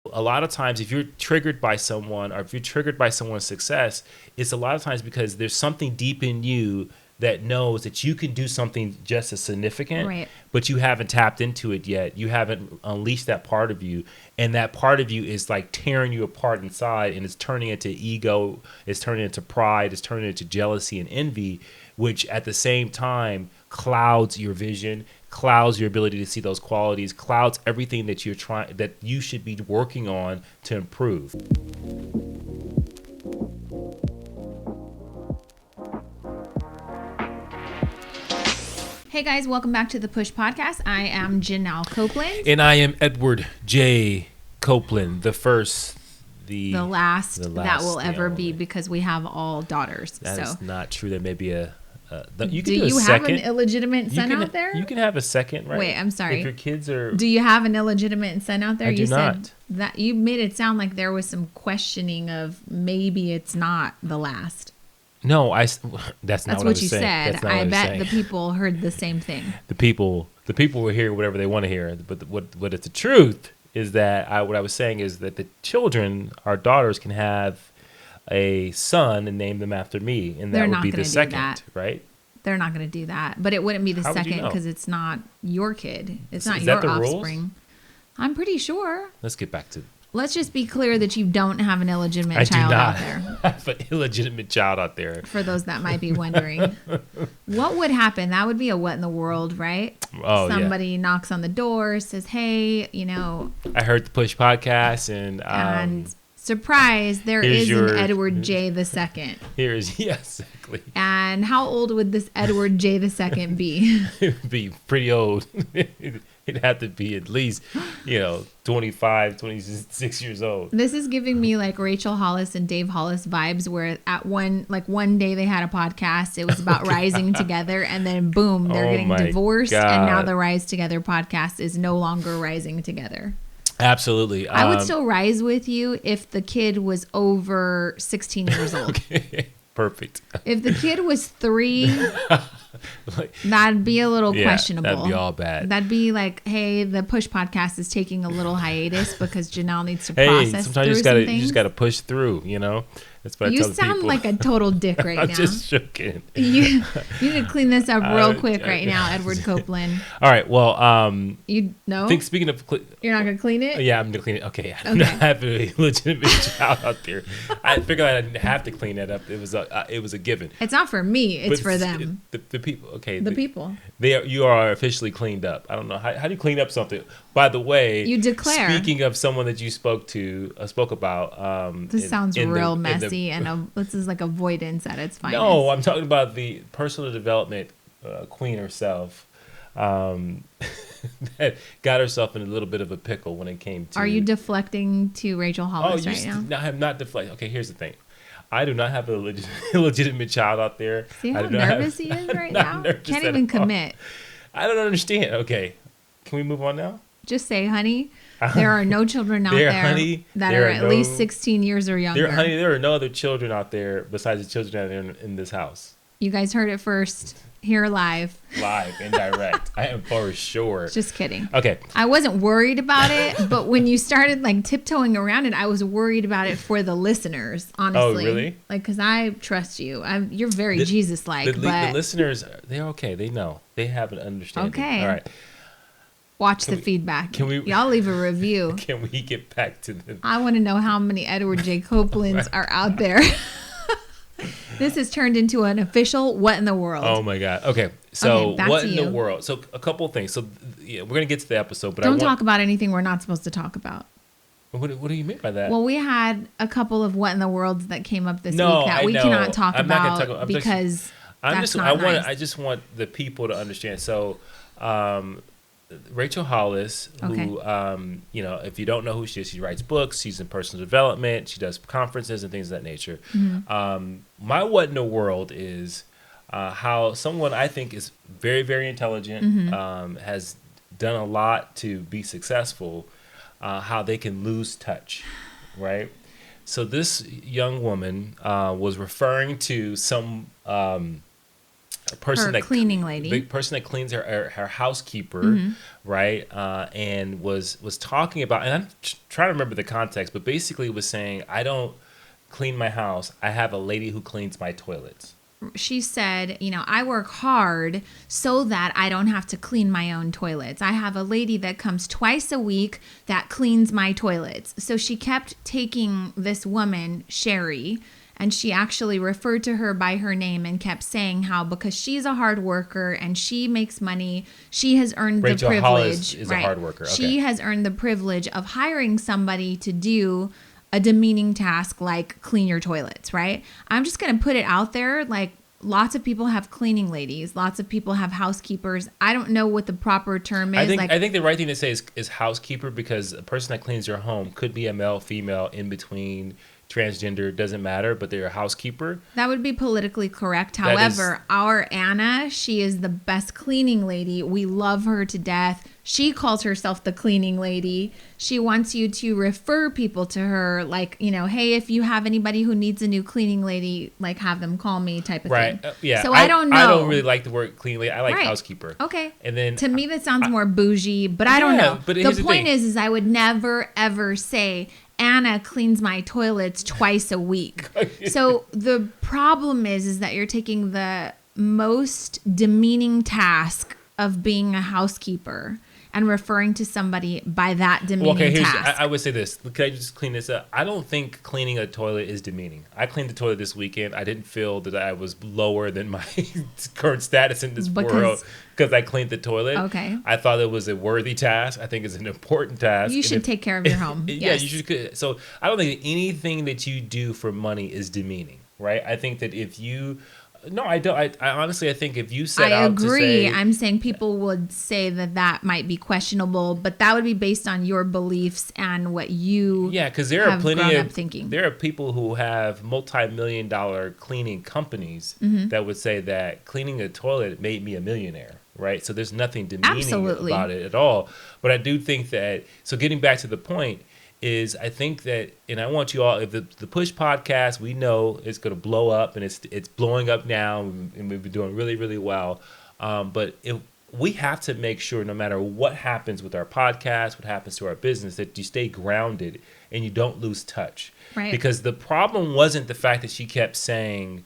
A lot of times, if you're triggered by someone or if you're triggered by someone's success, it's a lot of times because there's something deep in you that knows that you can do something just as significant, Right. but you haven't tapped into it yet. You haven't unleashed that part of you. And that part of you is like tearing you apart inside, and it's turning into ego, it's turning into pride, it's turning into jealousy and envy, which at the same time clouds your vision, clouds your ability to see those qualities, clouds everything that you're trying, that you should be working on to improve. Hey guys, welcome back to the Push Podcast. I am Janelle Copeland. And I am Edward J. Copeland, the last that will ever be, because we have all daughters. That so is not true. There may be a. You do can do you a have second. an illegitimate son out there? You can have a second, right? Wait, I'm sorry. If your kids are. Do you have an illegitimate son out there? I You do not. said that you made it sound like there was some questioning of maybe it's not the last. No, that's not That's what I what was you saying. said. That's not I what was bet saying. the people heard the same thing. The people will hear whatever they want to hear. But what is the truth is that what I was saying is that the children, our daughters, can have a son and name them after me, and They're that would not be gonna the do second, that. right? They're not going to do that. But it wouldn't be the How would you second know? because it's not your kid. It's not Is your that the rules? offspring. I'm pretty sure. Let's get back to. Let's just be clear that you don't have an illegitimate I do child not out there. have an illegitimate child out there. For those that might be wondering. What would happen? That would be a what in the world, right? Oh, yeah. Somebody knocks on the door, says, hey, I heard the Push podcast, and surprise, there here's is an Edward J. the Second. Yes, exactly. And how old would this Edward J. the Second be? It would be pretty old. It'd have to be at least, 25, 26 years old. This is giving me like Rachel Hollis and Dave Hollis vibes, where one day they had a podcast. It was about rising together, and then boom, they're Oh getting my divorced, God. and now the Rise Together podcast is no longer rising together. Absolutely. I would still rise with you if the kid was over 16 years old. Okay. Perfect. If the kid was 3, that'd be a little questionable. That'd be all bad. That'd be like, hey, the Push podcast is taking a little hiatus because Janelle needs to Hey, process sometimes through you just gotta push through. That's what I You tell sound people. like a total dick right I'm now. just joking. You need to clean this up real quick right yeah. now, Edward Copeland. All right. Well, You know? speaking of, You're not gonna clean it? yeah, I'm gonna clean it. Okay, I do not have a legitimate child out there. I figured I didn't have to clean that up. It was a given. It's not for me. It's But for them. The people. Okay. The people. You are officially cleaned up. I don't know how do you clean up something. By the way, You declare. Speaking of someone that you spoke about. This sounds real messy, and this is like avoidance at its finest. No, I'm talking about the personal development queen herself. That got herself in a little bit of a pickle when it came to. Are you deflecting to Rachel Hollis right now? No, I'm not deflecting. Okay, here's the thing. I do not have a illegitimate child out there. See how I do not nervous he is right now? nervous Can't at even all. commit. I don't understand. Okay, can we move on now? Just say, honey, there are no children out There, there honey, that there are are at no- least 16 years or younger. There are no other children out there besides the children that are in this house. You guys heard it first here live. Live and direct. I am for sure. Just kidding. Okay. I wasn't worried about it, but when you started like tiptoeing around it, I was worried about it for the listeners, honestly. Oh, really? Like, because I trust you. You're very Jesus-like, The but listeners, they're okay. They know. They have an understanding. Okay. All right. watch the feedback. Can we? Y'all leave a review. Can we get back to the? I want to know how many Edward J. Copelands are out there. This has turned into an official what in the world. Oh my God. Okay. So back what to in you. the world? So a couple of things. So yeah, we're gonna get to the episode, but Don't talk about anything we're not supposed to talk about. What do you mean by that? Well, we had a couple of what in the worlds that came up this No, week that I we know. cannot talk I'm not gonna about talk about- I'm just- because that's not nice. I just want the people to understand. So, Rachel Hollis, who, if you don't know who she is, she writes books. She's in personal development. She does conferences and things of that nature. Mm-hmm. My what in the world is how someone I think is very, very intelligent, Mm-hmm. has done a lot to be successful, how they can lose touch, right? So this young woman was referring to some person her cleaning lady, the person that cleans her housekeeper, right? And was talking about, and I'm trying to remember the context, but basically was saying, I don't clean my house. I have a lady who cleans my toilets. She said, I work hard so that I don't have to clean my own toilets. I have a lady that comes twice a week that cleans my toilets. So she kept taking this woman, Sherry, and she actually referred to her by her name and kept saying how because she's a hard worker and she makes money, she has earned the privilege. Hollis is a hard worker. Okay. She has earned the privilege of hiring somebody to do a demeaning task like clean your toilets, right? I'm just going to put it out there. Like, lots of people have cleaning ladies. Lots of people have housekeepers. I don't know what the proper term is. I think the right thing to say is housekeeper, because a person that cleans your home could be a male, female, in between, transgender, doesn't matter, but they're a housekeeper. That would be politically correct. However, our Anna, she is the best cleaning lady. We love her to death. She calls herself the cleaning lady. She wants you to refer people to her, like, hey, if you have anybody who needs a new cleaning lady, like, have them call me type of thing. Yeah. So I don't know. I don't really like the word cleaning lady. I like housekeeper. Okay. And then to me, that sounds more bougie, but I don't know. But the point is I would never, ever say, Anna cleans my toilets twice a week. So the problem is that you're taking the most demeaning task of being a housekeeper and referring to somebody by that demeaning task. I would say this. Can I just clean this up? I don't think cleaning a toilet is demeaning. I cleaned the toilet this weekend. I didn't feel that I was lower than my current status in this world because I cleaned the toilet. Okay. I thought it was a worthy task. I think it's an important task. You should take care of your home. Yeah, you should. So I don't think anything that you do for money is demeaning, right? I think that if you... No, I don't. I honestly, I think if you set out to say... I agree. I'm saying people would say that might be questionable, but that would be based on your beliefs and what you because there are plenty of thinking. There are people who have multi-million-dollar cleaning companies that would say that cleaning a toilet made me a millionaire, right? So there's nothing demeaning about it at all. But I do think that... So getting back to the point... is I think that, and I want you all, if the Push podcast, we know it's going to blow up, and it's blowing up now, and we've been doing really, really well. But we have to make sure, no matter what happens with our podcast, what happens to our business, that you stay grounded and you don't lose touch. Right. Because the problem wasn't the fact that she kept saying,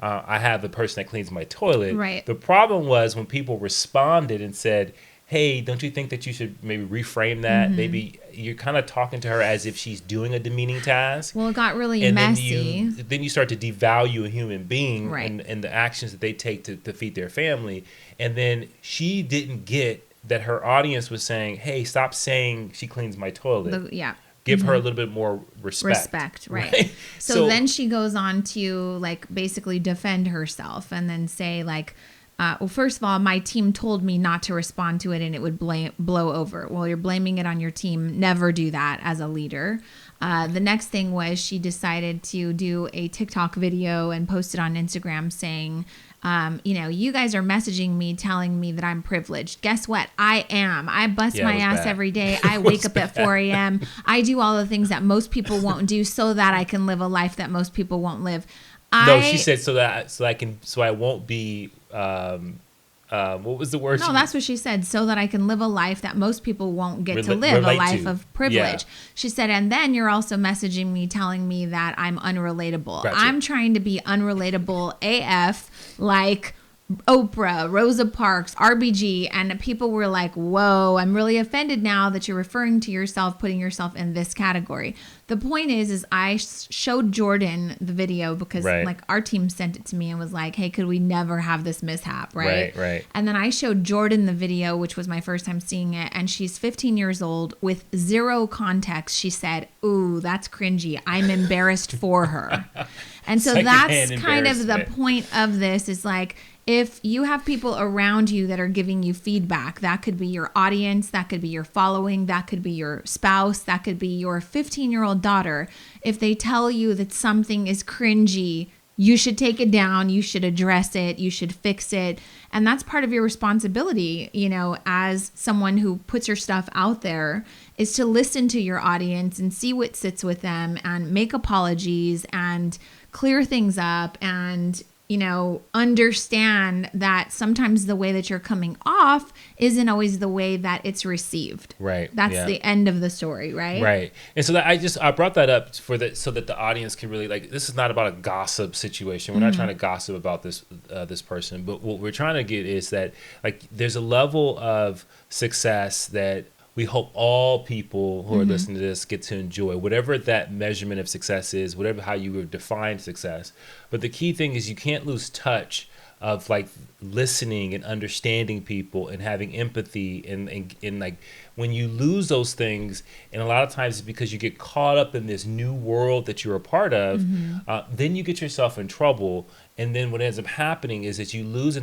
I have the person that cleans my toilet. Right. The problem was when people responded and said, hey, don't you think that you should maybe reframe that? Maybe you're kind of talking to her as if she's doing a demeaning task. Well, it got really messy. Then you start to devalue a human being right. and the actions that they take to feed their family. And then she didn't get that her audience was saying, hey, stop saying she cleans my toilet. Give her a little bit more respect. Right. So then she goes on to like basically defend herself and then say like, well, first of all, my team told me not to respond to it and it would blow over. Well, you're blaming it on your team. Never do that as a leader. The next thing was she decided to do a TikTok video and post it on Instagram saying, you guys are messaging me telling me that I'm privileged. Guess what? I am. I bust my ass every day. I wake up at 4 a.m. I do all the things that most people won't do so that I can live a life that most people won't live. No, she said so I won't be. What was the word? No, that's what she said. So that I can live a life that most people won't get to live, a life of privilege. Yeah. She said, and then you're also messaging me, telling me that I'm unrelatable. Gotcha. I'm trying to be unrelatable AF, like Oprah, Rosa Parks, RBG, and people were like, whoa, I'm really offended now that you're referring to yourself, putting yourself in this category. The point is I showed Jordan the video because like our team sent it to me and was like, hey, could we never have this mishap, right? Right. And then I showed Jordan the video, which was my first time seeing it, and she's 15 years old with zero context. She said, ooh, that's cringy. I'm embarrassed for her. And so that's kind of the point of this is like, if you have people around you that are giving you feedback, that could be your audience, that could be your following, that could be your spouse, that could be your 15-year-old daughter. If they tell you that something is cringy, you should take it down, you should address it, you should fix it. And that's part of your responsibility, as someone who puts your stuff out there, is to listen to your audience and see what sits with them and make apologies and clear things up and understand that sometimes the way that you're coming off isn't always the way that it's received. Right. That's the end of the story, right? Right. And so that I brought that up so that the audience can really, like, this is not about a gossip situation. We're not trying to gossip about this person, but what we're trying to get is that, like, there's a level of success that we hope all people who are listening to this get to enjoy, whatever that measurement of success is, whatever how you would define success. But the key thing is you can't lose touch of, like, listening and understanding people and having empathy and like, when you lose those things, and a lot of times it's because you get caught up in this new world that you're a part of, then you get yourself in trouble. And then what ends up happening is that you lose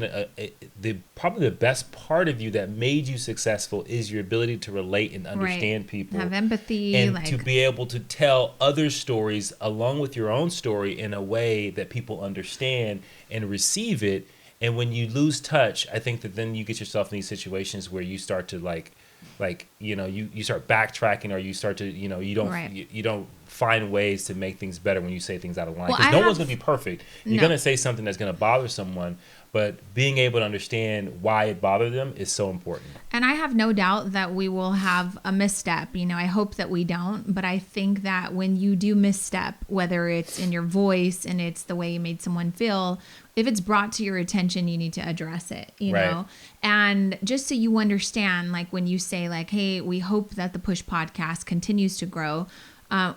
probably the best part of you that made you successful is your ability to relate and understand people. Have empathy. And to be able to tell other stories along with your own story in a way that people understand and receive it. And when you lose touch, I think that then you get yourself in these situations where you start to you start backtracking, or you start to, you don't find ways to make things better when you say things out of line. Because no one's going to be perfect. You're going to say something that's going to bother someone, but being able to understand why it bothered them is so important. And I have no doubt that we will have a misstep. I hope that we don't, but I think that when you do misstep, whether it's in your voice and it's the way you made someone feel, if it's brought to your attention, you need to address it, you know? And just so you understand, like, when you say, like, hey, we hope that the Push podcast continues to grow,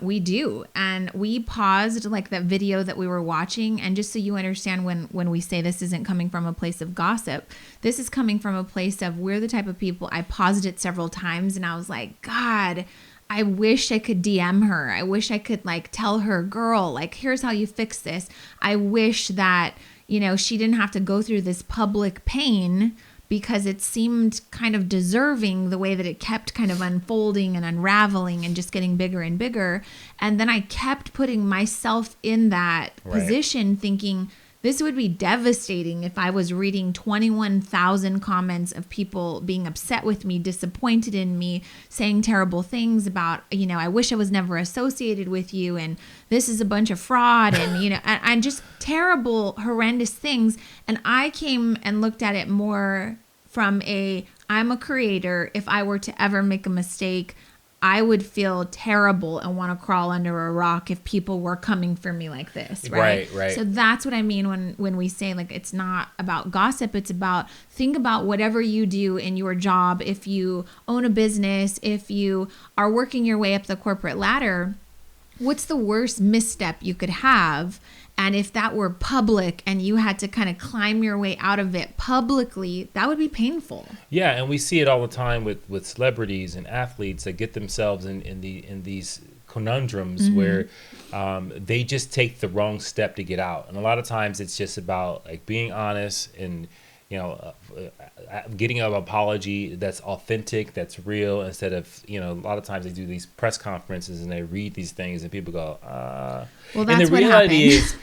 we do. And we paused, like, that video that we were watching. And just so you understand, when we say this isn't coming from a place of gossip, this is coming from a place of, we're the type of people, I paused it several times and I was like, God, I wish I could DM her. I wish I could, like, tell her, girl, like, here's how you fix this. I wish that, she didn't have to go through this public pain, because it seemed kind of deserving the way that it kept kind of unfolding and unraveling and just getting bigger and bigger. And then I kept putting myself in that position, thinking this would be devastating if I was reading 21,000 comments of people being upset with me, disappointed in me, saying terrible things about, I wish I was never associated with you, and this is a bunch of fraud, and, and just terrible, horrendous things. And I came and looked at it more from I'm a creator. If I were to ever make a mistake, I would feel terrible and want to crawl under a rock if people were coming for me like this, right? Right. So that's what I mean when we say, like, it's not about gossip. It's about, think about whatever you do in your job. If you own a business, if you are working your way up the corporate ladder, what's the worst misstep you could have? And if that were public and you had to kind of climb your way out of it publicly, that would be painful. Yeah, and we see it all the time with celebrities and athletes that get themselves in these conundrums where they just take the wrong step to get out. And a lot of times it's just about, like, being honest and, getting an apology that's authentic, that's real, instead of, a lot of times they do these press conferences and they read these things and people go, Well, that's and the what reality happened.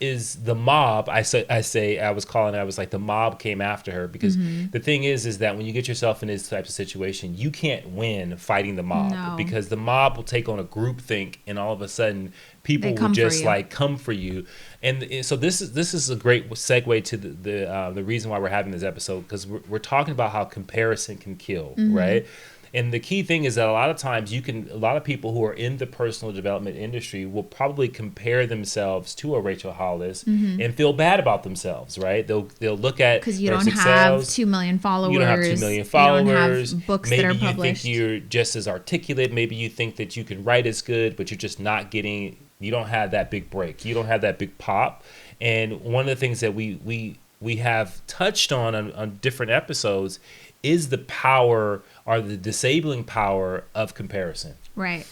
is the mob. I was like, the mob came after her, because the thing is that when you get yourself in this type of situation, you can't win fighting the mob, because the mob will take on a group think, and all of a sudden people will just, like, come for you. And so this is a great segue to the reason why we're having this episode, because we're talking about how comparison can kill, right? And the key thing is that a lot of times a lot of people who are in the personal development industry will probably compare themselves to a Rachel Hollis and feel bad about themselves, right? They'll look at, because you don't have 2 million followers. You don't have 2 million followers. You don't have books that are published. Maybe you think you're just as articulate. Maybe you think that you can write as good, but you're just not getting. You don't have that big break. You don't have that big pop. And one of the things that we have touched on different episodes is the power, or the disabling power, of comparison. Right.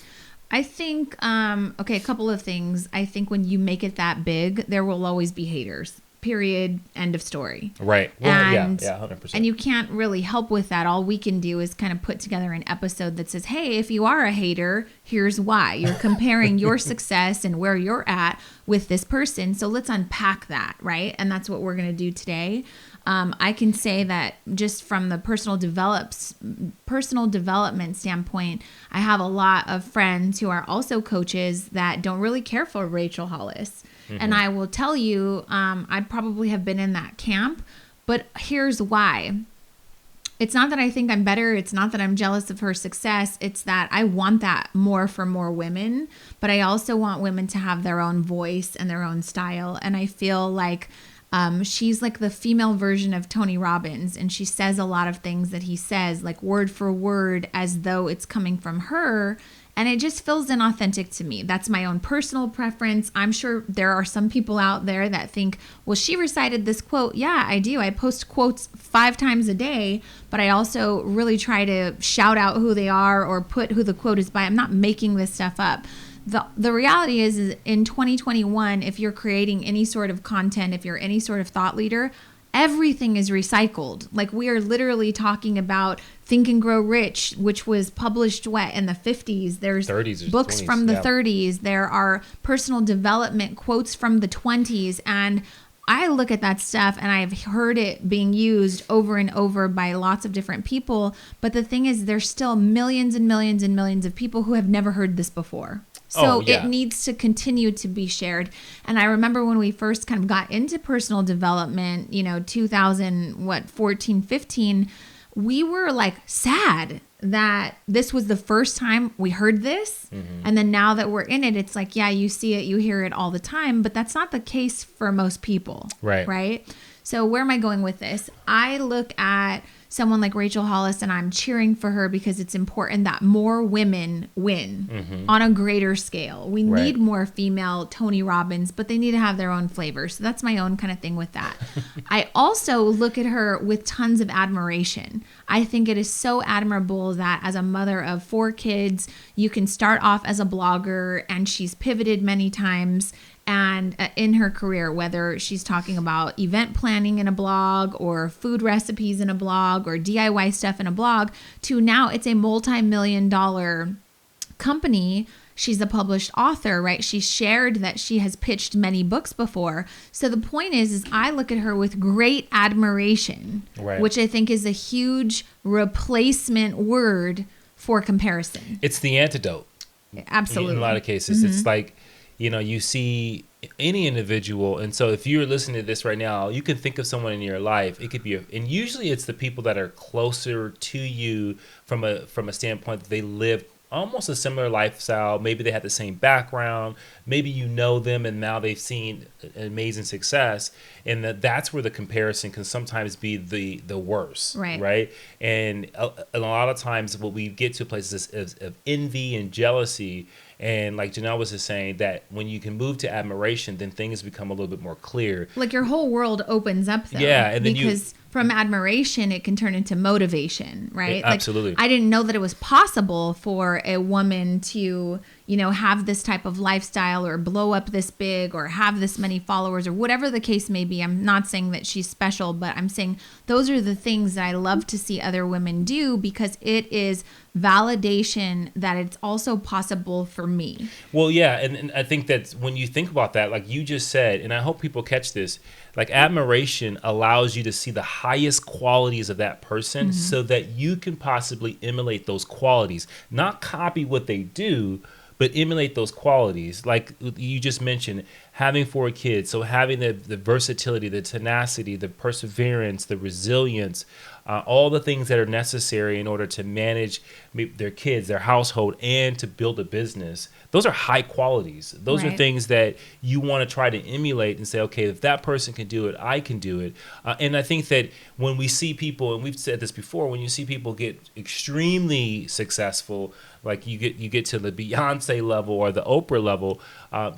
I think, a couple of things. I think when you make it that big, there will always be haters. Period. End of story. Right. Well, and, yeah, 100%. And you can't really help with that. All we can do is kind of put together an episode that says, hey, if you are a hater, here's why. You're comparing your success and where you're at with this person. So let's unpack that, right? And that's what we're going to do today. I can say that just from the personal development standpoint, I have a lot of friends who are also coaches that don't really care for Rachel Hollis. And I will tell you, I probably have been in that camp, but here's why. It's not that I think I'm better. It's not that I'm jealous of her success. It's that I want that more for more women, but I also want women to have their own voice and their own style. And I feel like she's like the female version of Tony Robbins, and she says a lot of things that he says, like word for word, as though it's coming from her. And it just feels inauthentic to me. That's my own personal preference. I'm sure there are some people out there that think, well, she recited this quote. Yeah, I do. I post quotes 5 times a day, but I also really try to shout out who they are or put who the quote is by. I'm not making this stuff up. The reality is in 2021, if you're creating any sort of content, if you're any sort of thought leader, everything is recycled. Like, we are literally talking about Think and Grow Rich, which was published in the 50s. There's 30s or books 20s, from the 30s. There are personal development quotes from the 20s. And I look at that stuff and I've heard it being used over and over by lots of different people. But the thing is, there's still millions and millions and millions of people who have never heard this before. So it needs to continue to be shared. And I remember when we first kind of got into personal development, 2014, 15, we were like sad that this was the first time we heard this. And then now that we're in it, it's like, yeah, you see it, you hear it all the time, but that's not the case for most people. Right. So where am I going with this? I look at someone like Rachel Hollis and I'm cheering for her because it's important that more women win on a greater scale. We need more female Tony Robbins, but they need to have their own flavor. So that's my own kind of thing with that. I also look at her with tons of admiration. I think it is so admirable that as a mother of 4 kids, you can start off as a blogger, and she's pivoted many times and in her career, whether she's talking about event planning in a blog or food recipes in a blog or DIY stuff in a blog, to now it's a multi-million-dollar company. She's a published author, right? She shared that she has pitched many books before. So the point is I look at her with great admiration, which I think is a huge replacement word for comparison. It's the antidote. Absolutely. In a lot of cases, it's like, you see any individual. And so if you're listening to this right now, you can think of someone in your life. It could be, and usually it's the people that are closer to you from a standpoint that they live almost a similar lifestyle. Maybe they have the same background. Maybe you know them and now they've seen amazing success. And that's where the comparison can sometimes be the worst. Right. And a lot of times what we get to places is of envy and jealousy. And like Janelle was just saying, that when you can move to admiration, then things become a little bit more clear. Like your whole world opens up, though. Yeah, and then because from admiration, it can turn into motivation, right? Absolutely. I didn't know that it was possible for a woman to, have this type of lifestyle or blow up this big or have this many followers or whatever the case may be. I'm not saying that she's special, but I'm saying those are the things that I love to see other women do, because it is validation that it's also possible for me. Well, yeah. And I think that when you think about that, like you just said, and I hope people catch this, like admiration allows you to see the highest qualities of that person so that you can possibly emulate those qualities, not copy what they do, but emulate those qualities. Like you just mentioned, having 4 kids. So having the versatility, the tenacity, the perseverance, the resilience, all the things that are necessary in order to manage their kids, their household, and to build a business. Those are high qualities. Those are things that you want to try to emulate and say, okay, if that person can do it, I can do it. And I think that when we see people, and we've said this before, when you see people get extremely successful, like you get to the Beyonce level or the Oprah level,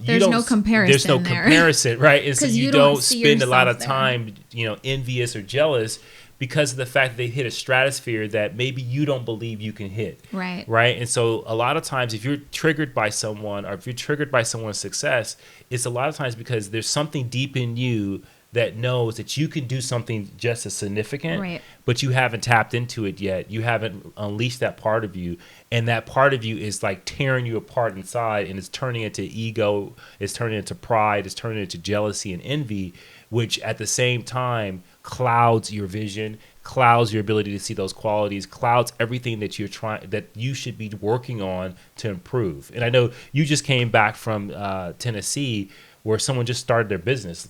there's no comparison. There's no comparison, right? And so you don't spend a lot of time, envious or jealous, because of the fact that they hit a stratosphere that maybe you don't believe you can hit. Right. And so a lot of times if you're triggered by someone, or if you're triggered by someone's success, it's a lot of times because there's something deep in you that knows that you can do something just as significant, Right. but you haven't tapped into it yet. You haven't unleashed that part of you. And that part of you is like tearing you apart inside, and it's turning into ego, it's turning into pride, it's turning into jealousy and envy, which at the same time clouds your vision, clouds your ability to see those qualities, clouds everything that you're trying, that you should be working on to improve. And I know you just came back from Tennessee, where someone just started their business.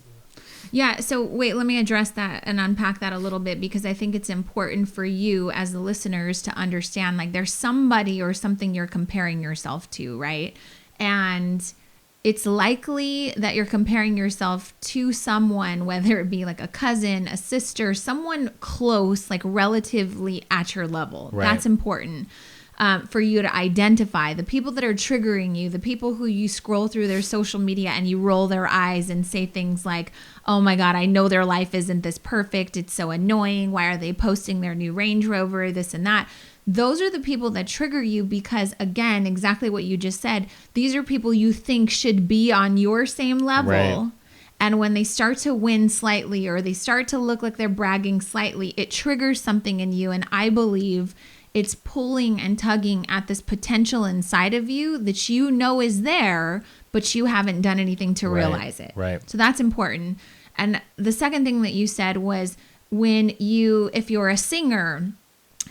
Yeah. So wait, let me address that and unpack that a little bit, because I think it's important for you as the listeners to understand, like, there's somebody or something you're comparing yourself to, right? And it's likely that you're comparing yourself to someone, whether it be like a cousin, a sister, someone close, like relatively at your level. Right. That's important. For you to identify the people that are triggering you, the people who you scroll through their social media and you roll their eyes and say things like, oh my God, I know their life isn't this perfect. It's so annoying. Why are they posting their new Range Rover, this and that? Those are the people that trigger you because, again, exactly what you just said, these are people you think should be on your same level. Right. And when they start to win slightly, or they start to look like they're bragging slightly, it triggers something in you. And I believe it's pulling and tugging at this potential inside of you that you know is there, but you haven't done anything to realize it. Right. So that's important. And the second thing that you said was, if you're a singer,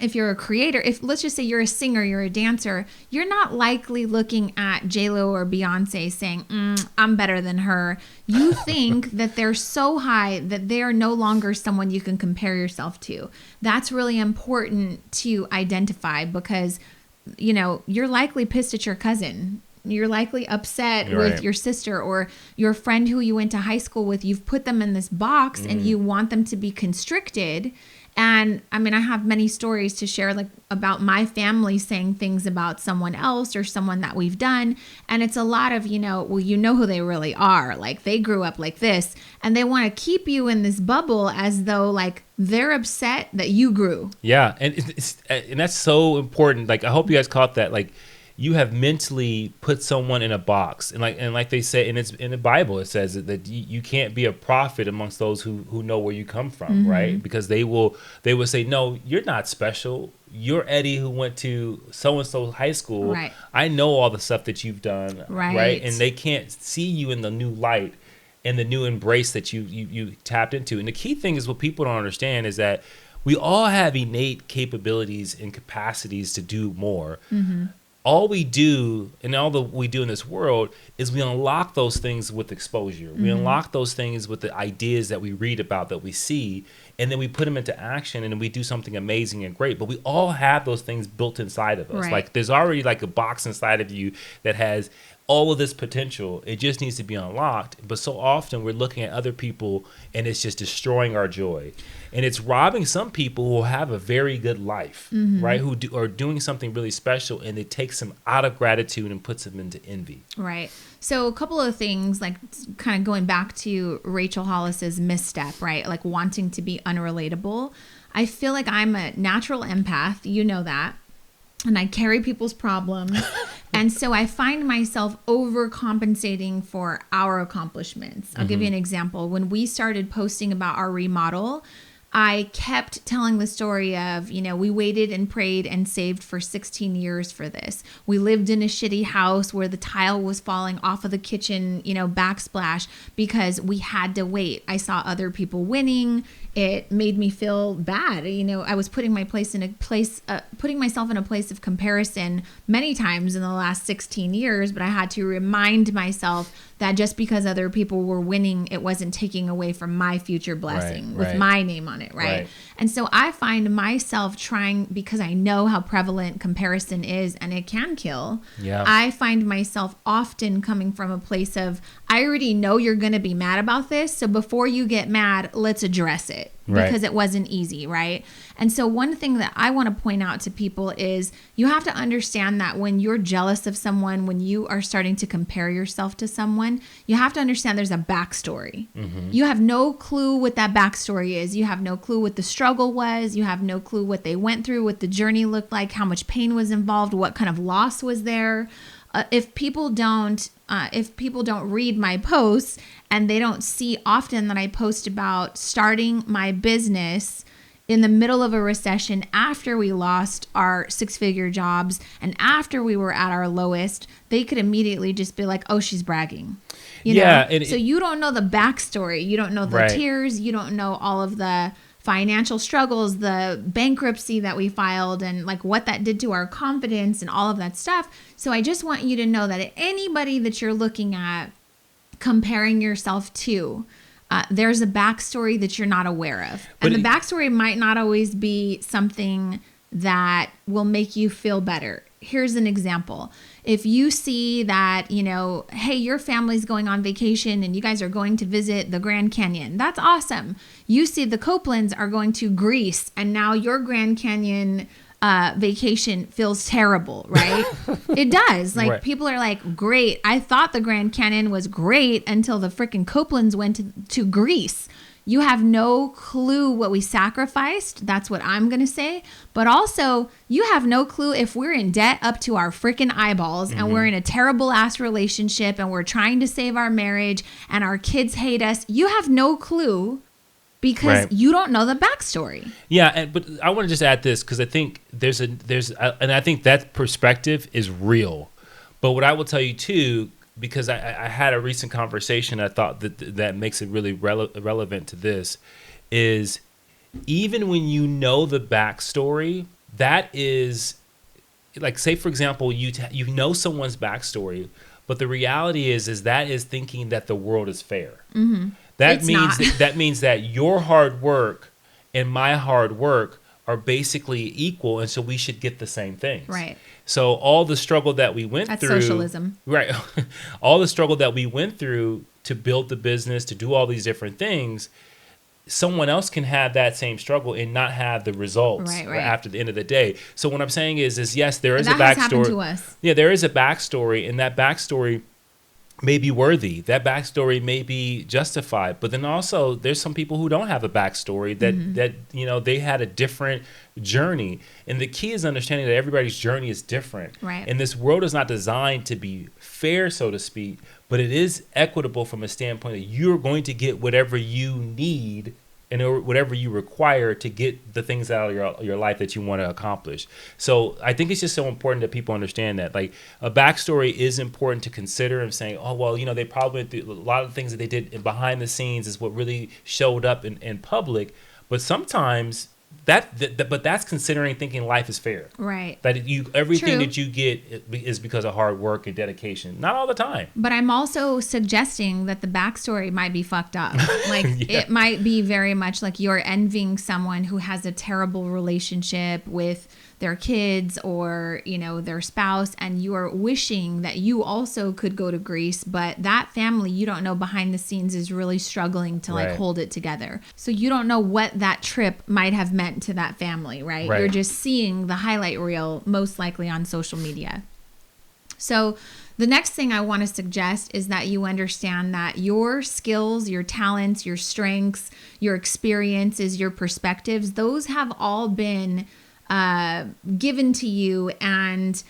if you're a creator, if let's just say you're a singer, you're a dancer, you're not likely looking at J-Lo or Beyonce saying, I'm better than her. You think that they're so high that they are no longer someone you can compare yourself to. That's really important to identify, because, you're likely pissed at your cousin. You're likely upset with your sister or your friend who you went to high school with. You've put them in this box and you want them to be constricted. And I mean, I have many stories to share, like about my family saying things about someone else or someone that we've done. And it's a lot of, who they really are. Like, they grew up like this, and they want to keep you in this bubble as though like they're upset that you grew. Yeah. And and that's so important. Like, I hope you guys caught that. Like, you have mentally put someone in a box, and like they say, and it's in the Bible, it says that you can't be a prophet amongst those who know where you come from, right? Because they will say, no, you're not special. You're Eddie who went to so and so high school. Right. I know all the stuff that you've done, right? And they can't see you in the new light and the new embrace that you tapped into. And the key thing is, what people don't understand is that we all have innate capabilities and capacities to do more. All we do, and all that we do in this world, is we unlock those things with exposure. We unlock those things with the ideas that we read about, that we see, and then we put them into action, and then we do something amazing and great. But we all have those things built inside of us. Right. Like, there's already like a box inside of you that has all of this potential. It just needs to be unlocked. But so often we're looking at other people, and it's just destroying our joy. And it's robbing some people who have a very good life, right? Who are doing something really special, and it takes them out of gratitude and puts them into envy. Right. So a couple of things, like kind of going back to Rachel Hollis's misstep, right? Like wanting to be unrelatable. I feel like I'm a natural empath. You know that. And I carry people's problems. And so I find myself overcompensating for our accomplishments. I'll give you an example. When we started posting about our remodel, I kept telling the story of, we waited and prayed and saved for 16 years for this. We lived in a shitty house where the tile was falling off of the kitchen, backsplash, because we had to wait. I saw other people winning. It made me feel bad. I was putting myself in a place of comparison many times in the last 16 years, but I had to remind myself that just because other people were winning, it wasn't taking away from my future blessing with my name on it, right? And so I find myself trying, because I know how prevalent comparison is and it can kill. Yeah. I find myself often coming from a place of, I already know you're going to be mad about this, so before you get mad, let's address it. Because it wasn't easy, right? And so one thing that I want to point out to people is you have to understand that when you're jealous of someone, when you are starting to compare yourself to someone, you have to understand there's a backstory. You have no clue what that backstory is. You have no clue what the struggle was. You have no clue what they went through, what the journey looked like, how much pain was involved, what kind of loss was there. if people don't read my posts and they don't see often that I post about starting my business in the middle of a recession after we lost our 6-figure jobs and after we were at our lowest, they could immediately just be like, oh, she's bragging. You know? So you don't know the backstory. You don't know the tears. You don't know all of the financial struggles, the bankruptcy that we filed, and like what that did to our confidence and all of that stuff. So I just want you to know that anybody that you're looking at comparing yourself to, there's a backstory that you're not aware of. And the backstory might not always be something that will make you feel better. Here's an example. If you see that, you know, hey, your family's going on vacation and you guys are going to visit the Grand Canyon, that's awesome. You see the Copelands are going to Greece and now your Grand Canyon vacation feels terrible, right? It does. Like people are like, great. I thought the Grand Canyon was great until the freaking Copelands went to Greece. You have no clue what we sacrificed. That's what I'm going to say. But also, you have no clue if we're in debt up to our freaking eyeballs and we're in a terrible ass relationship and we're trying to save our marriage and our kids hate us. You have no clue because you don't know the backstory. Yeah, but I want to just add this because I think and I think that perspective is real. But what I will tell you too, because I had a recent conversation, I thought that makes it really relevant to this, is even when you know the backstory, that is, like, say for example, you know someone's backstory, but the reality is that is thinking that the world is fair. Mm-hmm. That means that your hard work and my hard work are basically equal, and so we should get the same things. Right. So all the struggle that we went through. That's socialism. Right. All the struggle that we went through to build the business, to do all these different things, someone else can have that same struggle and not have the results after the end of the day. So what I'm saying is yes, there is a backstory. That has happened to us. Yeah, there is a backstory, and that backstory may be worthy. That backstory may be justified. But then also there's some people who don't have a backstory that you know, they had a different journey. And the key is understanding that everybody's journey is different. Right. And this world is not designed to be fair, so to speak, but it is equitable from a standpoint that you're going to get whatever you need and whatever you require to get the things out of your life that you want to accomplish. So I think it's just so important that people understand that, like, a backstory is important to consider, and saying, oh, well, you know, they probably went through a lot of things that they did behind the scenes is what really showed up in public. But sometimes but that's considering thinking life is fair. Right. That everything that you get is because of hard work and dedication. Not all the time. But I'm also suggesting that the backstory might be fucked up. Like it might be very much like you're envying someone who has a terrible relationship with their kids or, you know, their spouse, and you are wishing that you also could go to Greece, but that family, you don't know, behind the scenes is really struggling to like hold it together. So you don't know what that trip might have meant to that family, right? You're just seeing the highlight reel, most likely on social media. So the next thing I want to suggest is that you understand that your skills, your talents, your strengths, your experiences, your perspectives, those have all been given to you and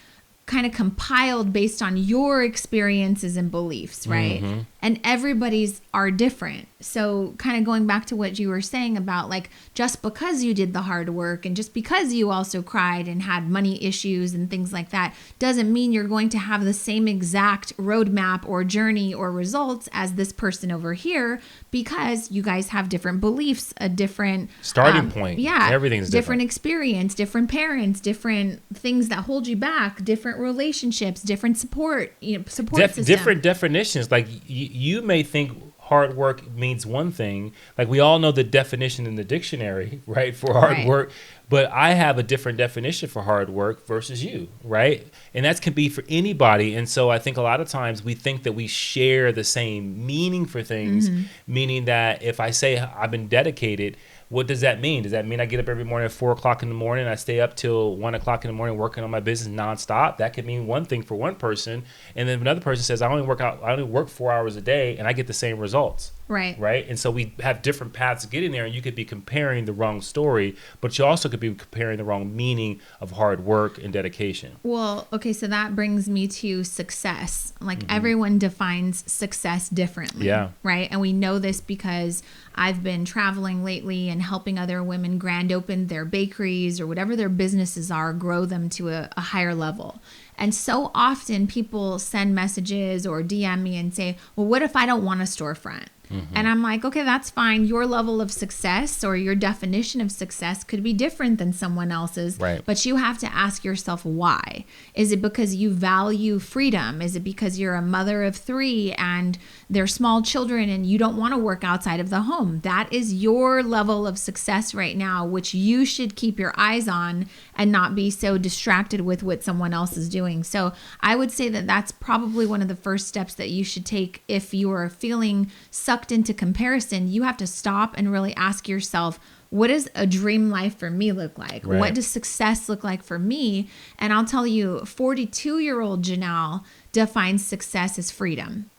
kind of compiled based on your experiences and beliefs, right? Mm-hmm. And everybody's are different. So kind of going back to what you were saying about, like, just because you did the hard work and just because you also cried and had money issues and things like that doesn't mean you're going to have the same exact roadmap or journey or results as this person over here, because you guys have different beliefs, a different starting point. Yeah. Everything's different experience, different parents, different things that hold you back, different relationships, different support system. Different definitions. Like you may think hard work means one thing. Like, we all know the definition in the dictionary, right, for hard work, but I have a different definition for hard work versus you, right? And that can be for anybody. And so I think a lot of times we think that we share the same meaning for things, meaning that if I say I've been dedicated, what does that mean? Does that mean I get up every morning at 4 o'clock in the morning and I stay up till 1 o'clock in the morning working on my business nonstop? That could mean one thing for one person. And then another person says, I only work 4 hours a day and I get the same results. Right. Right. And so we have different paths to getting there, and you could be comparing the wrong story, but you also could be comparing the wrong meaning of hard work and dedication. Well, okay, so that brings me to success. Like everyone defines success differently. Yeah. Right. And we know this because I've been traveling lately and helping other women grand open their bakeries or whatever their businesses are, grow them to a higher level. And so often people send messages or DM me and say, well, what if I don't want a storefront? And I'm like, okay, that's fine. Your level of success or your definition of success could be different than someone else's. Right. But you have to ask yourself why. Is it because you value freedom? Is it because you're a mother of 3 and they're small children and you don't want to work outside of the home? That is your level of success right now, which you should keep your eyes on and not be so distracted with what someone else is doing. So I would say that that's probably one of the first steps that you should take if you are feeling sucked into comparison. You have to stop and really ask yourself, what does a dream life for me look like? Right. What does success look like for me? And I'll tell you, 42-year-old Janelle defines success as freedom.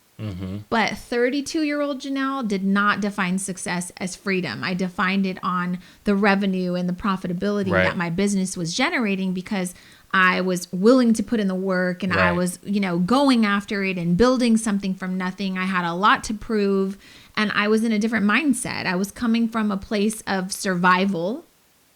But 32-year-old Janelle did not define success as freedom. I defined it on the revenue and the profitability Right. that my business was generating because I was willing to put in the work and I Right. was, going after it and building something from nothing. I had a lot to prove and I was in a different mindset. I was coming from a place of survival,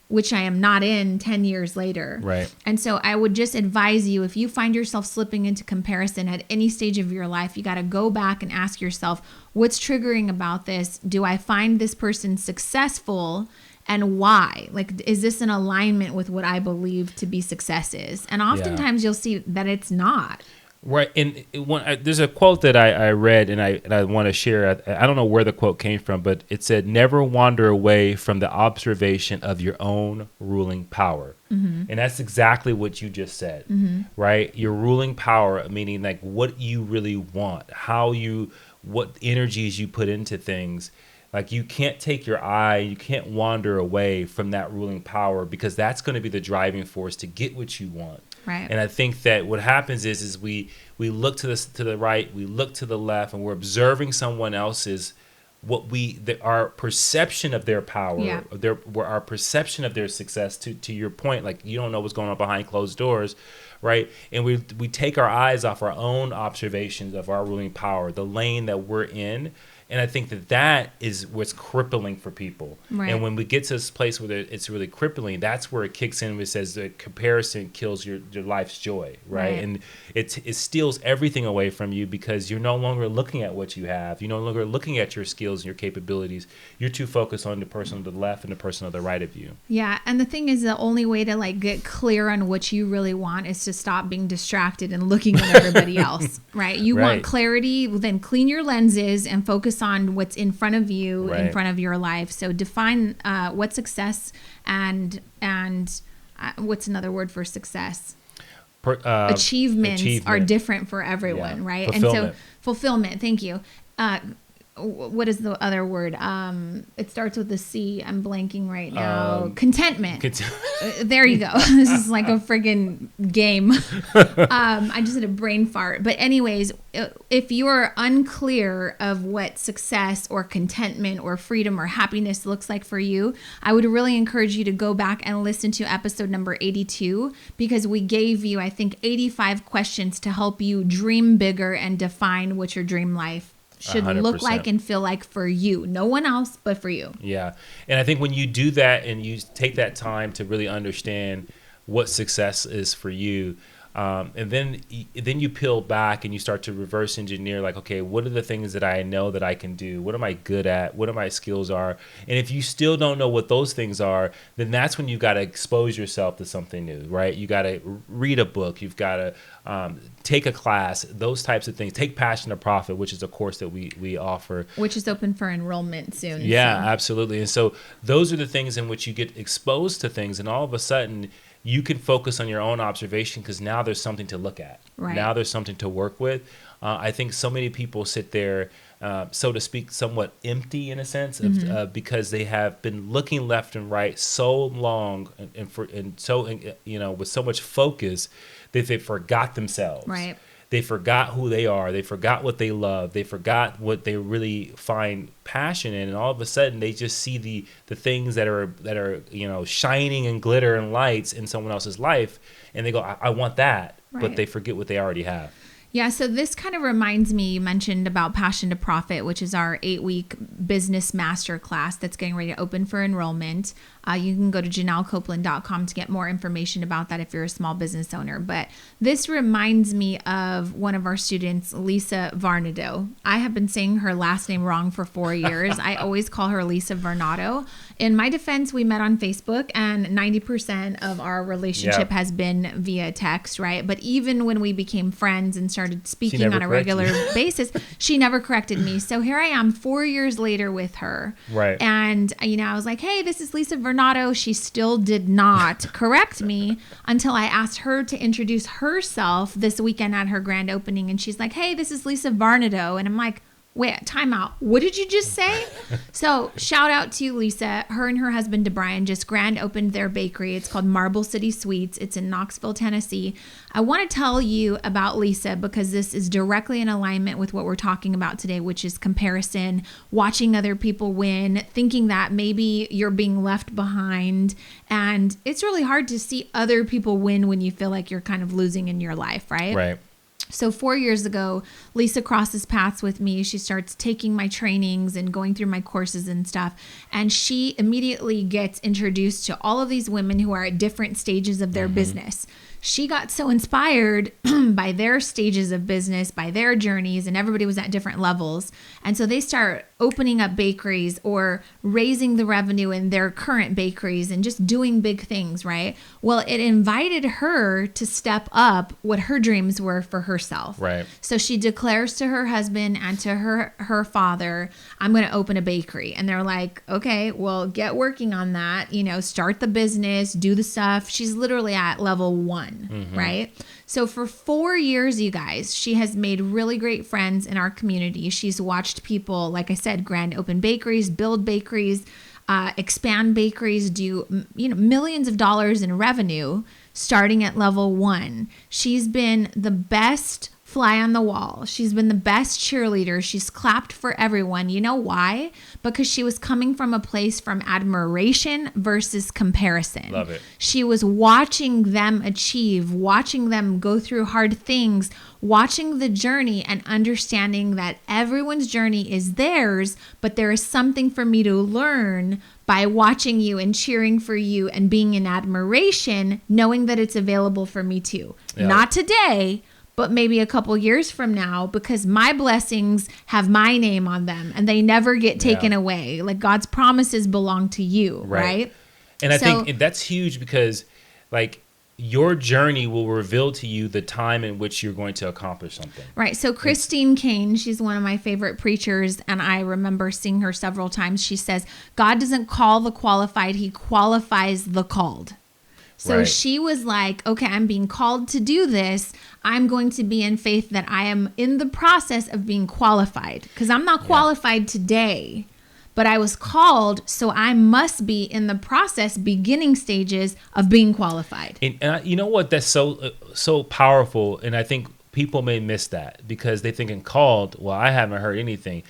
which I am not in 10 years later. Right. And so I would just advise you, if you find yourself slipping into comparison at any stage of your life, you got to go back and ask yourself, what's triggering about this? Do I find this person successful? And why? Like, is this in alignment with what I believe to be success is? And oftentimes you'll see that it's not. Right. And there's a quote that I read and I want to share. I don't know where the quote came from, but it said, never wander away from the observation of your own ruling power. And that's exactly what you just said, right? Your ruling power, meaning like what you really want, what energies you put into things. Like you can't take your eye, you can't wander away from that ruling power because that's going to be the driving force to get what you want. Right. And I think that what happens is we look to the right, we look to the left, and we're observing someone else's our perception of their power, our perception of their success. To your point, like you don't know what's going on behind closed doors, right? And we take our eyes off our own observations of our ruling power, the lane that we're in. And I think that is what's crippling for people. Right. And when we get to this place where it's really crippling, that's where it kicks in. Where it says that comparison kills your life's joy, right? And it steals everything away from you because you're no longer looking at what you have. You're no longer looking at your skills and your capabilities. You're too focused on the person to the left and the person on the right of you. Yeah, and the thing is, the only way to like get clear on what you really want is to stop being distracted and looking at everybody else, right? You want clarity, then clean your lenses and focus on what's in front of you, in front of your life. So define what success and what's another word for success? Achievements are different for everyone, right? And so fulfillment. Thank you. What is the other word? It starts with a C. I'm blanking right now. Contentment. There you go. This is like a friggin' game. I just had a brain fart. But anyways, if you're unclear of what success or contentment or freedom or happiness looks like for you, I would really encourage you to go back and listen to episode number 82 because we gave you, I think, 85 questions to help you dream bigger and define what your dream life should 100%. Look like and feel like for you. No one else but for you. Yeah. And I think when you do that and you take that time to really understand what success is for you, and then you peel back and you start to reverse engineer, like, okay, what are the things that I know that I can do? What am I good at? What are my skills are? And if you still don't know what those things are, then that's when you've got to expose yourself to something new, right? You got to read a book. You've got to take a class, those types of things. Take Passion to Profit, which is a course that we offer. Which is open for enrollment soon. Yeah, absolutely. And so those are the things in which you get exposed to things, and all of a sudden you can focus on your own observation because now there's something to look at. Right. Now there's something to work with. I think so many people sit there, so to speak, somewhat empty in a sense, because they have been looking left and right so long and with so much focus that they forgot themselves. Right. they forgot who they are. They forgot what they love. They forgot what they really find passion in. And all of a sudden they just see the things that are, you know, shining and glitter and lights in someone else's life. And they go, I want that. Right. But they forget what they already have. Yeah, so this kind of reminds me, you mentioned about Passion to Profit, which is our 8-week business masterclass that's getting ready to open for enrollment. You can go to JanelleCopeland.com to get more information about that if you're a small business owner. But this reminds me of one of our students, Lisa Varnado. I have been saying her last name wrong for 4 years. I always call her Lisa Varnado. In my defense, we met on Facebook, and 90% of our relationship has been via text, right? But even when we became friends and started speaking on a regular basis, she never corrected me. So here I am 4 years later with her. Right. And, you know, I was like, hey, this is Lisa Varnado. She still did not correct me until I asked her to introduce herself this weekend at her grand opening. And she's like, hey, this is Lisa Varnado. And I'm like, wait, time out. What did you just say? So shout out to Lisa. Her and her husband, DeBrian, just grand opened their bakery. It's called Marble City Sweets. It's in Knoxville, Tennessee. I want to tell you about Lisa because this is directly in alignment with what we're talking about today, which is comparison, watching other people win, thinking that maybe you're being left behind. And it's really hard to see other people win when you feel like you're kind of losing in your life, right? Right. So 4 years ago, Lisa crosses paths with me. She starts taking my trainings and going through my courses and stuff. And she immediately gets introduced to all of these women who are at different stages of their business. She got so inspired by their stages of business, by their journeys, and everybody was at different levels. And so they start opening up bakeries or raising the revenue in their current bakeries and just doing big things, right? Well, it invited her to step up what her dreams were for herself. Right. So she declares to her husband and to her father, I'm going to open a bakery. And they're like, okay, well, get working on that. You know, start the business, do the stuff. She's literally at level 1, right? So for 4 years, you guys, she has made really great friends in our community. She's watched people, like I said, grand open bakeries, build bakeries, expand bakeries, do, you know, millions of dollars in revenue starting at level 1. She's been the best fly on the wall. She's been the best cheerleader. She's clapped for everyone. You know why? Because she was coming from a place from admiration versus comparison. Love it. She was watching them achieve, watching them go through hard things, watching the journey and understanding that everyone's journey is theirs, but there is something for me to learn by watching you and cheering for you and being in admiration, knowing that it's available for me too. Yeah. Not today, but maybe a couple years from now, because my blessings have my name on them and they never get taken away. Like God's promises belong to you, right? And I think that's huge because like your journey will reveal to you the time in which you're going to accomplish something. Right. So Christine Kane, she's one of my favorite preachers, and I remember seeing her several times. She says, God doesn't call the qualified, he qualifies the called. So she was like, okay, I'm being called to do this. I'm going to be in faith that I am in the process of being qualified because I'm not qualified today, but I was called. So I must be in the process, beginning stages of being qualified. And you know what? That's so powerful. And I think people may miss that because they thinking called. Well, I haven't heard anything.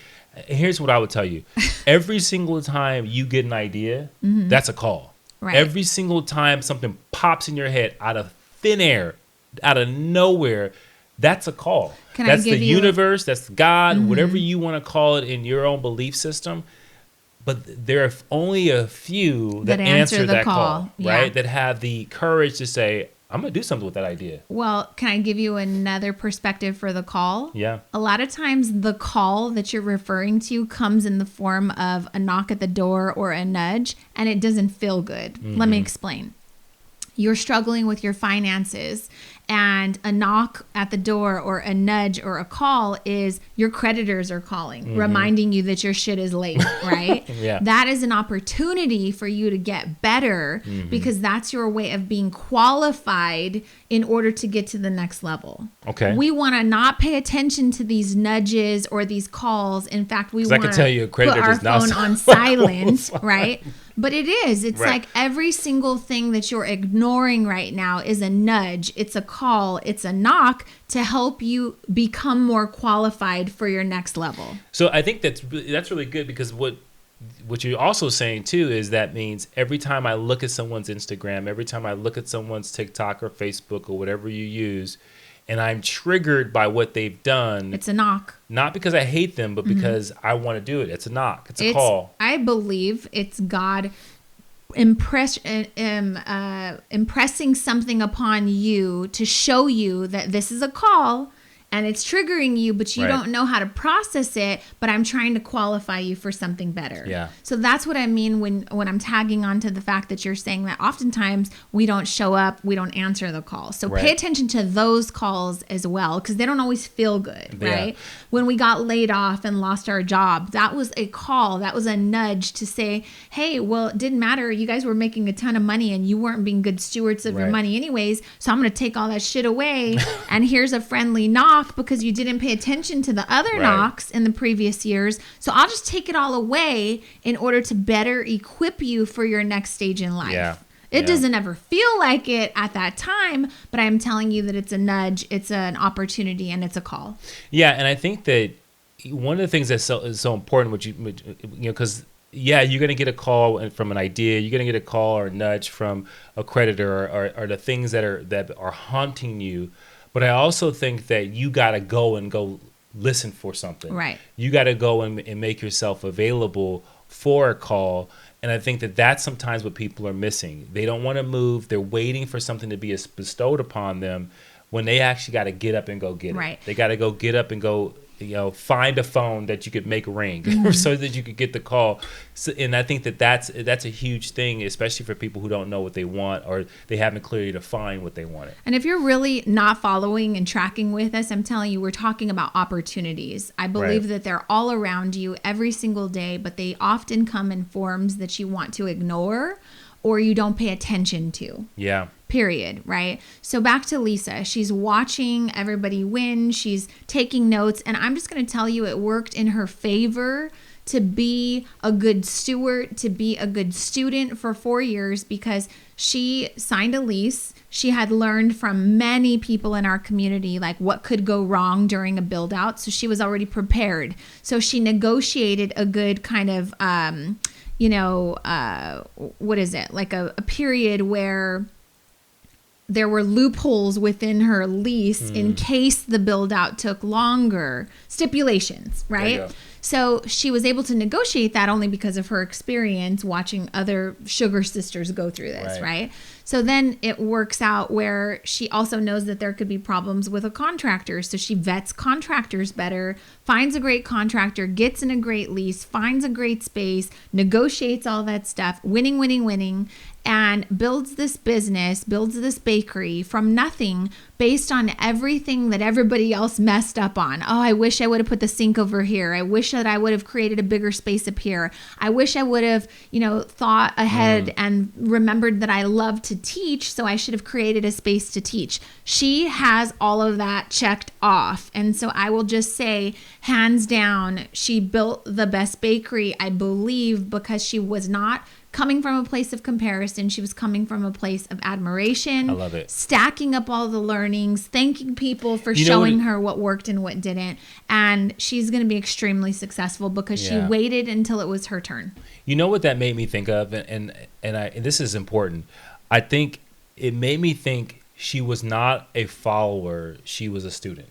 Here's what I would tell you. Every single time you get an idea, that's a call. Right. Every single time something pops in your head out of thin air, out of nowhere, that's a call. That's the universe, that's God, whatever you want to call it in your own belief system. But there are only a few that answer that call, right? That have the courage to say, I'm going to do something with that idea. Well, can I give you another perspective for the call? Yeah. A lot of times the call that you're referring to comes in the form of a knock at the door or a nudge, and it doesn't feel good. Let me explain. You're struggling with your finances, and a knock at the door or a nudge or a call is your creditors are calling, reminding you that your shit is late, right? That is an opportunity for you to get better because that's your way of being qualified in order to get to the next level. Okay. We want to not pay attention to these nudges or these calls. In fact, we want to put our phone on silent, right? But it is. It's Right. like every single thing that you're ignoring right now is a nudge. It's a call. It's a knock to help you become more qualified for your next level. So I think that's really good, because what you're also saying too is that means every time I look at someone's Instagram, every time I look at someone's TikTok or Facebook or whatever you use, and I'm triggered by what they've done, It's a knock. not because I hate them, but because I want to do it. It's a knock. It's a call. I believe it's God impressing something upon you to show you that this is a call and it's triggering you, but you Right. don't know how to process it, but I'm trying to qualify you for something better. Yeah. So that's what I mean when I'm tagging on to the fact that you're saying that oftentimes we don't show up, we don't answer the call. So Right. pay attention to those calls as well, because they don't always feel good, Yeah. right? When we got laid off and lost our job, that was a call. That was a nudge to say, hey, well, it didn't matter. You guys were making a ton of money and you weren't being good stewards of your Right. money anyways. So I'm going to take all that shit away. And here's a friendly knock because you didn't pay attention to the other Right. knocks in the previous years. So I'll just take it all away in order to better equip you for your next stage in life. Yeah. It Yeah. doesn't ever feel like it at that time, but I'm telling you that it's a nudge, it's an opportunity, and it's a call. Yeah, and I think that one of the things that's so important, which you know, because yeah, you're gonna get a call from an idea, you're gonna get a call or a nudge from a creditor, or the things that are haunting you. But I also think that you gotta go listen for something. Right. You gotta go and make yourself available for a call. And I think that that's sometimes what people are missing. They don't want to move. They're waiting for something to be bestowed upon them when they actually got to get up and go get it. Right. They got to go get up and go, find a phone that you could make ring so that you could get the call. So, and I think that that's a huge thing, especially for people who don't know what they want, or they haven't clearly defined what they wanted. And if you're really not following and tracking with us, I'm telling you, we're talking about opportunities. I believe Right. that they're all around you every single day, but they often come in forms that you want to ignore or you don't pay attention to. Yeah. Period, right? So back to Lisa. She's watching everybody win. She's taking notes. And I'm just going to tell you, it worked in her favor to be a good steward, to be a good student for 4 years, because she signed a lease. She had learned from many people in our community, like what could go wrong during a build out. So she was already prepared. So she negotiated a good kind of, what is it? Like a period where there were loopholes within her lease in case the build out took longer, stipulations, There you right? go. So she was able to negotiate that only because of her experience watching other sugar sisters go through this, right? So then it works out where she also knows that there could be problems with a contractor. So she vets contractors better, finds a great contractor, gets in a great lease, finds a great space, negotiates all that stuff, winning, winning, winning, and builds this business, builds this bakery from nothing based on everything that everybody else messed up on. Oh, I wish I would have put the sink over here. I wish that I would have created a bigger space up here. I wish I would have, thought ahead and remembered that I love to teach, so I should have created a space to teach. She has all of that checked off. And so I will just say, hands down, she built the best bakery, I believe, because she was not coming from a place of comparison. She was coming from a place of admiration. I love it. Stacking up all the learnings, thanking people for showing her what worked and what didn't. And she's going to be extremely successful because she waited until it was her turn. You know what that made me think of? And this is important. I think it made me think she was not a follower. She was a student.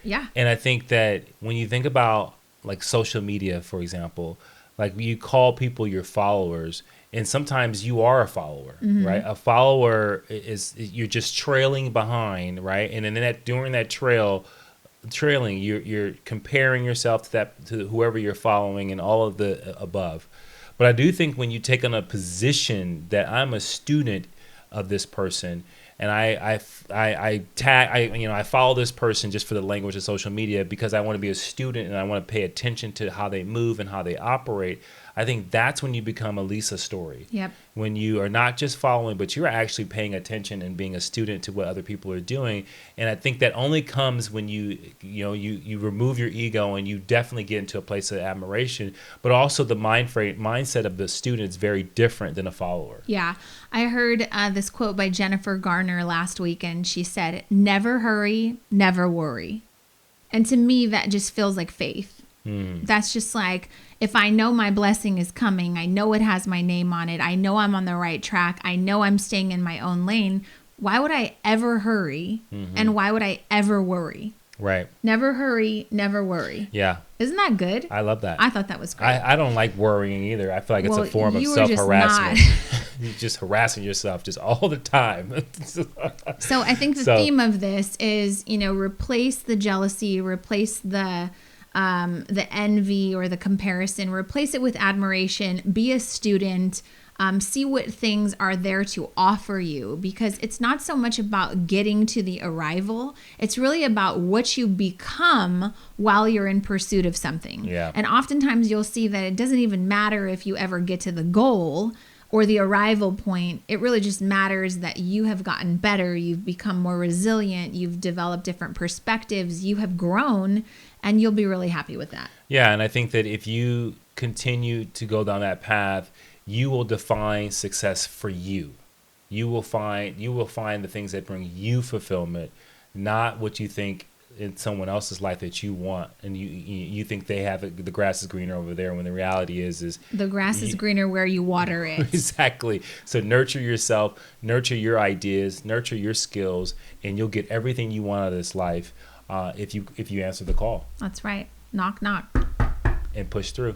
Yeah. And I think that when you think about like social media, for example, like you call people your followers, and sometimes you are a follower, right? A follower is you're just trailing behind, right? And then during that trailing, you're comparing yourself to whoever you're following and all of the above. But I do think when you take on a position that I'm a student of this person, and I follow this person just for the language of social media because I want to be a student and I want to pay attention to how they move and how they operate. I think that's when you become a Lisa Story. Yep. When you are not just following, but you're actually paying attention and being a student to what other people are doing. And I think that only comes when you remove your ego, and you definitely get into a place of admiration. But also the mindset of the student is very different than a follower. Yeah. I heard this quote by Jennifer Garner last week, and she said, "Never hurry, never worry." And to me, that just feels like faith. That's just like, if I know my blessing is coming, I know it has my name on it, I know I'm on the right track, I know I'm staying in my own lane, why would I ever hurry? And why would I ever worry? Right. Never hurry, never worry. Yeah. Isn't that good? I love that. I thought that was great. I don't like worrying either. I feel like it's a form of you were just self-harassment. not. You're just harassing yourself just all the time. So I think the theme of this is, replace the jealousy, replace the envy or the comparison, replace it with admiration, be a student, see what things are there to offer you, because it's not so much about getting to the arrival. It's really about what you become while you're in pursuit of something. Yeah. And oftentimes you'll see that it doesn't even matter if you ever get to the goal or the arrival point. It really just matters that you have gotten better, you've become more resilient, you've developed different perspectives, you have grown, and you'll be really happy with that. Yeah, and I think that if you continue to go down that path, you will define success for you. You will find the things that bring you fulfillment, not what you think in someone else's life that you want, and you think they have it, the grass is greener over there, when the reality is the grass is greener where you water it. Exactly. So nurture yourself, nurture your ideas, nurture your skills, and you'll get everything you want out of this life if you answer the call. That's right. Knock, knock. And push through.